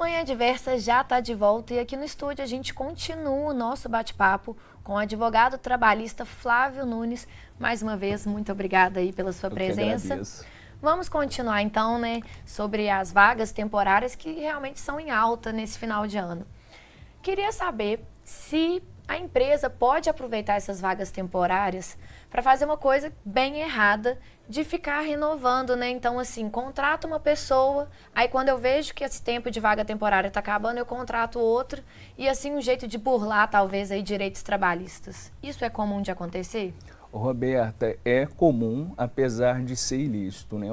Manhã Diversa já está de volta e aqui no estúdio a gente continua o nosso bate-papo com o advogado trabalhista Flávio Nunes. Mais uma vez, muito obrigada aí pela sua presença. Vamos continuar então, né, sobre as vagas temporárias que realmente são em alta nesse final de ano. Queria saber se a empresa pode aproveitar essas vagas temporárias para fazer uma coisa bem errada de ficar renovando, né? Então, assim, contrato uma pessoa, aí quando eu vejo que esse tempo de vaga temporária está acabando, eu contrato outra e assim um jeito de burlar, talvez, aí direitos trabalhistas. Isso é comum de acontecer? Roberta, é comum, apesar de ser ilícito, né?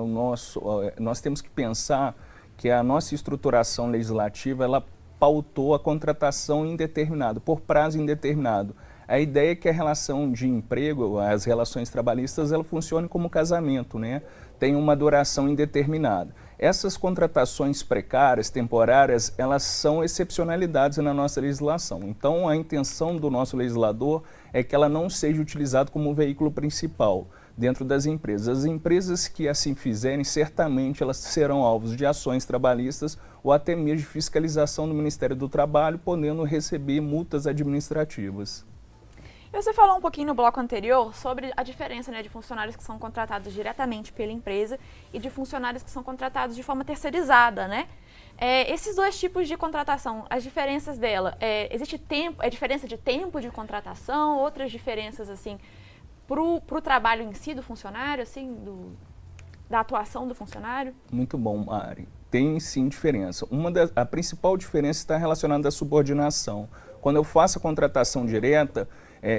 Nós temos que pensar que a nossa estruturação legislativa, ela pautou a contratação indeterminada, por prazo indeterminado. A ideia é que a relação de emprego, as relações trabalhistas, ela funcione como casamento, né? Tem uma duração indeterminada. Essas contratações precárias, temporárias, elas são excepcionalidades na nossa legislação. Então, a intenção do nosso legislador é que ela não seja utilizada como veículo principal dentro das empresas. As empresas que assim fizerem, certamente elas serão alvos de ações trabalhistas ou até mesmo de fiscalização do Ministério do Trabalho, podendo receber multas administrativas. E você falou um pouquinho no bloco anterior sobre a diferença, né, de funcionários que são contratados diretamente pela empresa e de funcionários que são contratados de forma terceirizada, né? Esses dois tipos de contratação, as diferenças dela, existe diferença de tempo de contratação, outras diferenças assim para o trabalho em si do funcionário, assim, da atuação do funcionário? Muito bom, Mari. Tem sim diferença. A principal diferença está relacionada à subordinação. Quando eu faço a contratação direta,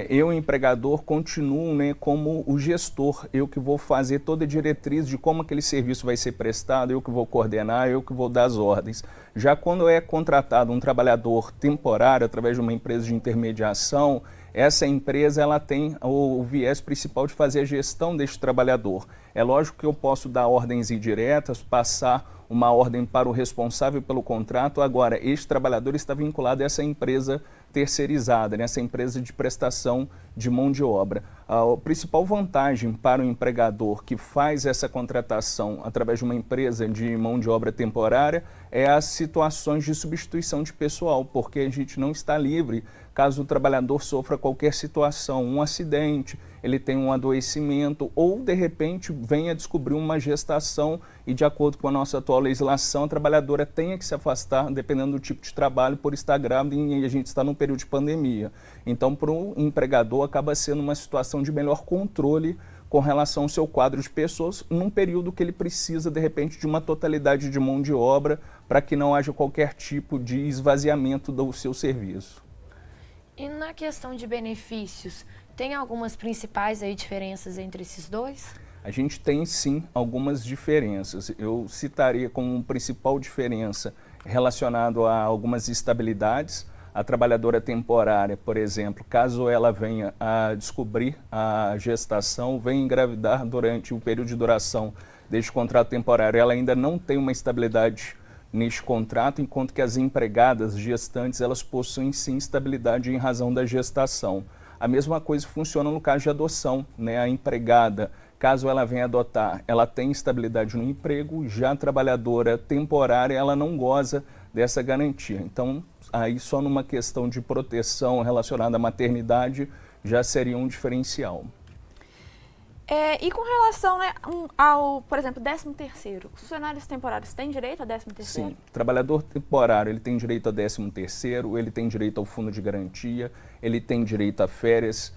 eu, empregador, continuo, né, como o gestor, eu que vou fazer toda a diretriz de como aquele serviço vai ser prestado, eu que vou coordenar, eu que vou dar as ordens. Já quando é contratado um trabalhador temporário através de uma empresa de intermediação, essa empresa ela tem o viés principal de fazer a gestão deste trabalhador. É lógico que eu posso dar ordens indiretas, passar uma ordem para o responsável pelo contrato. Agora, este trabalhador está vinculado a essa empresa terceirizada, nessa empresa de prestação de mão de obra. A principal vantagem para o empregador que faz essa contratação através de uma empresa de mão de obra temporária é as situações de substituição de pessoal, porque a gente não está livre caso o trabalhador sofra qualquer situação, um acidente, ele tem um adoecimento ou, de repente, venha descobrir uma gestação e, de acordo com a nossa atual legislação, a trabalhadora tenha que se afastar, dependendo do tipo de trabalho, por estar grávida e a gente está num período de pandemia. Então, para o empregador, acaba sendo uma situação de melhor controle com relação ao seu quadro de pessoas, num período que ele precisa, de repente, de uma totalidade de mão de obra para que não haja qualquer tipo de esvaziamento do seu serviço. E na questão de benefícios, tem algumas principais aí diferenças entre esses dois? A gente tem sim algumas diferenças. Eu citaria como principal diferença relacionado a algumas estabilidades. A trabalhadora temporária, por exemplo, caso ela venha a descobrir a gestação, venha engravidar durante o período de duração deste contrato temporário, ela ainda não tem uma estabilidade neste contrato, enquanto que as empregadas gestantes, elas possuem sim estabilidade em razão da gestação. A mesma coisa funciona no caso de adoção, né? A empregada, caso ela venha adotar, ela tem estabilidade no emprego, já a trabalhadora temporária, ela não goza dessa garantia. Então, aí só numa questão de proteção relacionada à maternidade, já seria um diferencial. E com relação, né, ao, por exemplo, 13º, os funcionários temporários têm direito a 13º? Sim, o trabalhador temporário, ele tem direito a 13º, ele tem direito ao fundo de garantia, ele tem direito a férias,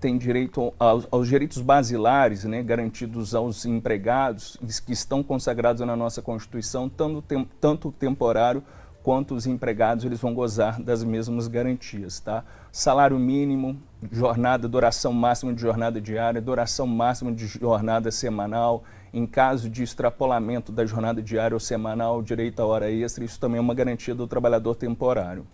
tem direito aos direitos basilares, né, garantidos aos empregados, que estão consagrados na nossa Constituição, tanto o temporário quanto os empregados, eles vão gozar das mesmas garantias, tá? Salário mínimo, duração máxima de jornada diária, duração máxima de jornada semanal, em caso de extrapolamento da jornada diária ou semanal, direito à hora extra, isso também é uma garantia do trabalhador temporário.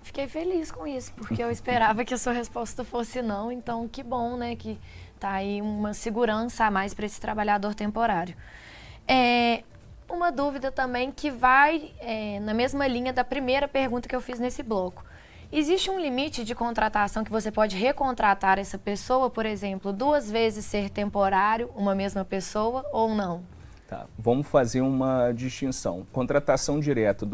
Fiquei feliz com isso, porque eu esperava que a sua resposta fosse não, então que bom, né, que tá aí uma segurança a mais para esse trabalhador temporário. Uma dúvida também que vai na mesma linha da primeira pergunta que eu fiz nesse bloco. Existe um limite de contratação que você pode recontratar essa pessoa, por exemplo, 2 vezes ser temporário, uma mesma pessoa ou não? Tá, vamos fazer uma distinção. Contratação direta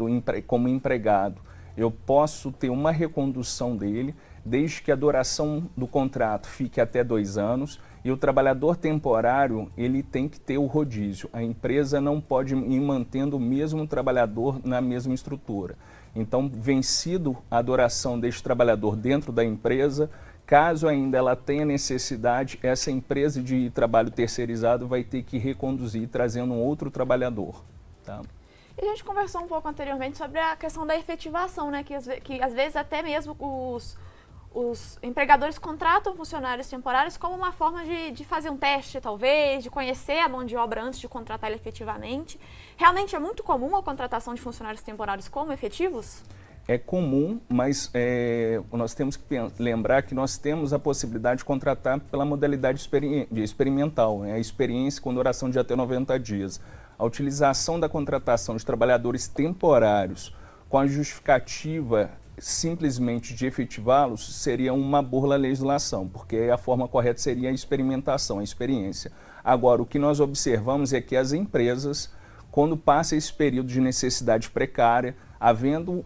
como empregado, eu posso ter uma recondução dele, desde que a duração do contrato fique até 2 anos, e o trabalhador temporário, ele tem que ter o rodízio. A empresa não pode ir mantendo o mesmo trabalhador na mesma estrutura. Então, vencido a duração deste trabalhador dentro da empresa, caso ainda ela tenha necessidade, essa empresa de trabalho terceirizado vai ter que reconduzir, trazendo um outro trabalhador. Tá? E a gente conversou um pouco anteriormente sobre a questão da efetivação, né? Que às vezes até mesmo os empregadores contratam funcionários temporários como uma forma de fazer um teste, talvez, de conhecer a mão de obra antes de contratar ele efetivamente. Realmente é muito comum a contratação de funcionários temporários como efetivos? É comum, mas nós temos que lembrar que nós temos a possibilidade de contratar pela modalidade experimental, né? A experiência com duração de até 90 dias. A utilização da contratação de trabalhadores temporários com a justificativa simplesmente de efetivá-los seria uma burla à legislação, porque a forma correta seria a experimentação, a experiência. Agora, o que nós observamos é que as empresas, quando passa esse período de necessidade precária, havendo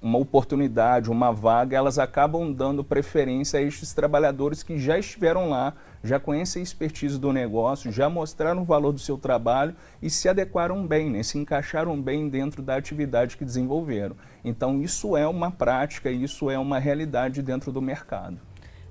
uma oportunidade, uma vaga, elas acabam dando preferência a estes trabalhadores que já estiveram lá, já conhecem a expertise do negócio, já mostraram o valor do seu trabalho e se adequaram bem, né? Se encaixaram bem dentro da atividade que desenvolveram. Então, isso é uma prática, isso é uma realidade dentro do mercado.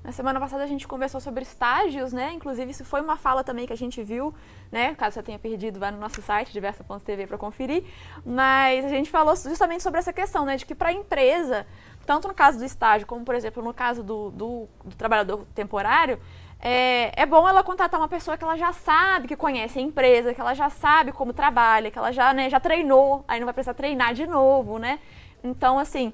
Na semana passada a gente conversou sobre estágios, né? Inclusive isso foi uma fala também que a gente viu, né? Caso você tenha perdido, vai no nosso site, diversa.tv, para conferir. Mas a gente falou justamente sobre essa questão, né? De que para a empresa, tanto no caso do estágio, como por exemplo no caso do trabalhador temporário, é bom ela contratar uma pessoa que ela já sabe, que conhece a empresa, que ela já sabe como trabalha, que ela já treinou, aí não vai precisar treinar de novo, né? Então, assim,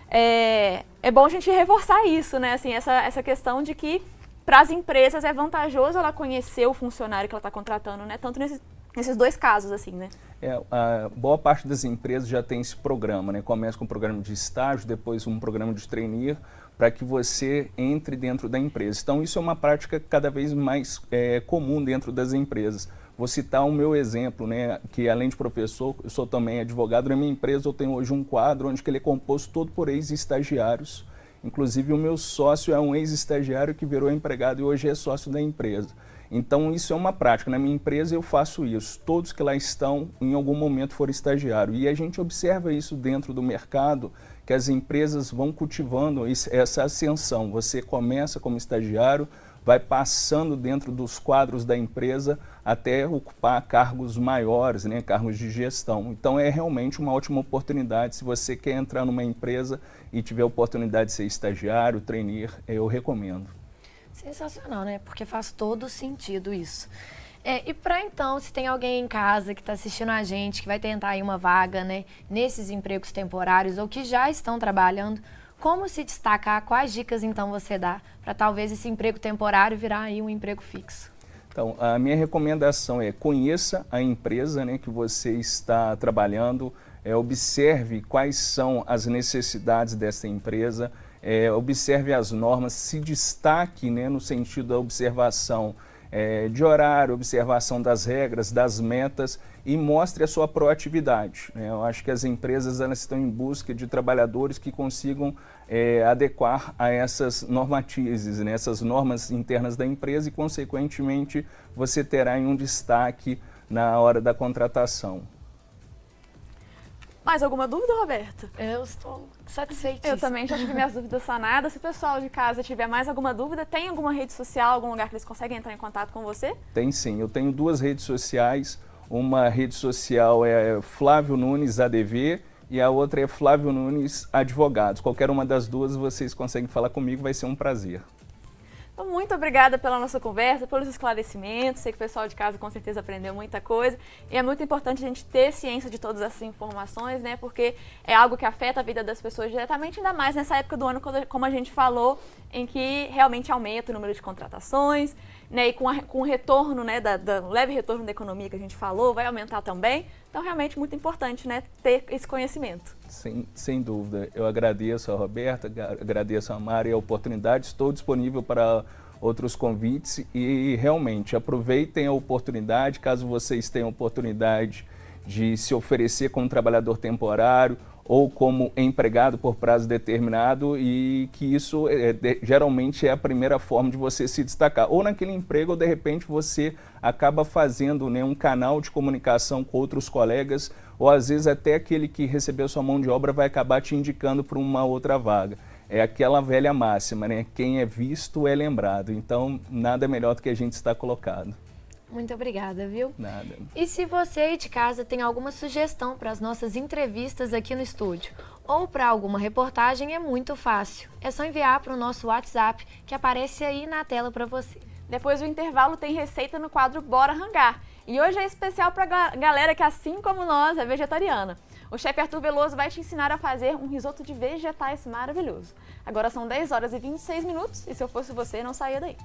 é bom a gente reforçar isso, né? Assim, essa questão de que para as empresas é vantajoso ela conhecer o funcionário que ela está contratando, né? Tanto nesses dois casos, assim, né? A boa parte das empresas já tem esse programa, né? Começa com um programa de estágio, depois um programa de trainee, para que você entre dentro da empresa. Então, isso é uma prática cada vez mais comum dentro das empresas. Vou citar o meu exemplo, né, que além de professor, eu sou também advogado. Na minha empresa eu tenho hoje um quadro onde ele é composto todo por ex-estagiários. Inclusive o meu sócio é um ex-estagiário que virou empregado e hoje é sócio da empresa. Então isso é uma prática. Na minha empresa eu faço isso. Todos que lá estão, em algum momento foram estagiário. E a gente observa isso dentro do mercado, que as empresas vão cultivando essa ascensão. Você começa como estagiário, vai passando dentro dos quadros da empresa até ocupar cargos maiores, né, cargos de gestão. Então é realmente uma ótima oportunidade. Se você quer entrar numa empresa e tiver a oportunidade de ser estagiário, trainee, eu recomendo. Sensacional, né? Porque faz todo sentido isso. E para então, se tem alguém em casa que está assistindo a gente, que vai tentar aí uma vaga, né, nesses empregos temporários ou que já estão trabalhando, como se destacar? Quais dicas então você dá para talvez esse emprego temporário virar aí um emprego fixo? Então, a minha recomendação é conheça a empresa, né, que você está trabalhando, observe quais são as necessidades dessa empresa, observe as normas, se destaque, né, no sentido da observação de horário, observação das regras, das metas e mostre a sua proatividade, né? Eu acho que as empresas elas estão em busca de trabalhadores que consigam adequar a essas normatizes, né? Essas normas internas da empresa e, consequentemente, você terá um destaque na hora da contratação. Mais alguma dúvida, Roberto? Eu estou satisfeita. Eu também já tive minhas dúvidas sanadas. Se o pessoal de casa tiver mais alguma dúvida, tem alguma rede social, algum lugar que eles conseguem entrar em contato com você? Tem sim. Eu tenho 2 redes sociais. Uma rede social é Flávio Nunes ADV e a outra é Flávio Nunes Advogados. Qualquer uma das duas vocês conseguem falar comigo, vai ser um prazer. Então, muito obrigada pela nossa conversa, pelos esclarecimentos. Sei que o pessoal de casa com certeza aprendeu muita coisa. E é muito importante a gente ter ciência de todas essas informações, né? Porque é algo que afeta a vida das pessoas diretamente, ainda mais nessa época do ano, como a gente falou, em que realmente aumenta o número de contratações, né? E com o retorno, né, da leve retorno da economia que a gente falou, vai aumentar também. Então, realmente muito importante, né, ter esse conhecimento. Sem dúvida. Eu agradeço a Roberta, agradeço a Mari a oportunidade. Estou disponível para outros convites e realmente aproveitem a oportunidade, caso vocês tenham oportunidade de se oferecer como trabalhador temporário ou como empregado por prazo determinado, e que isso geralmente é a primeira forma de você se destacar. Ou naquele emprego, ou de repente você acaba fazendo, né, um canal de comunicação com outros colegas, ou às vezes até aquele que recebeu sua mão de obra vai acabar te indicando para uma outra vaga. É aquela velha máxima, né? Quem é visto é lembrado. Então, nada melhor do que a gente estar colocado. Muito obrigada, viu? Nada. E se você aí de casa tem alguma sugestão para as nossas entrevistas aqui no estúdio ou para alguma reportagem, é muito fácil. É só enviar para o nosso WhatsApp que aparece aí na tela para você. Depois do intervalo tem receita no quadro Bora Rangar. E hoje é especial para a galera que, assim como nós, é vegetariana. O chefe Arthur Veloso vai te ensinar a fazer um risoto de vegetais maravilhoso. Agora são 10 horas e 26 minutos e se eu fosse você, não saía daí.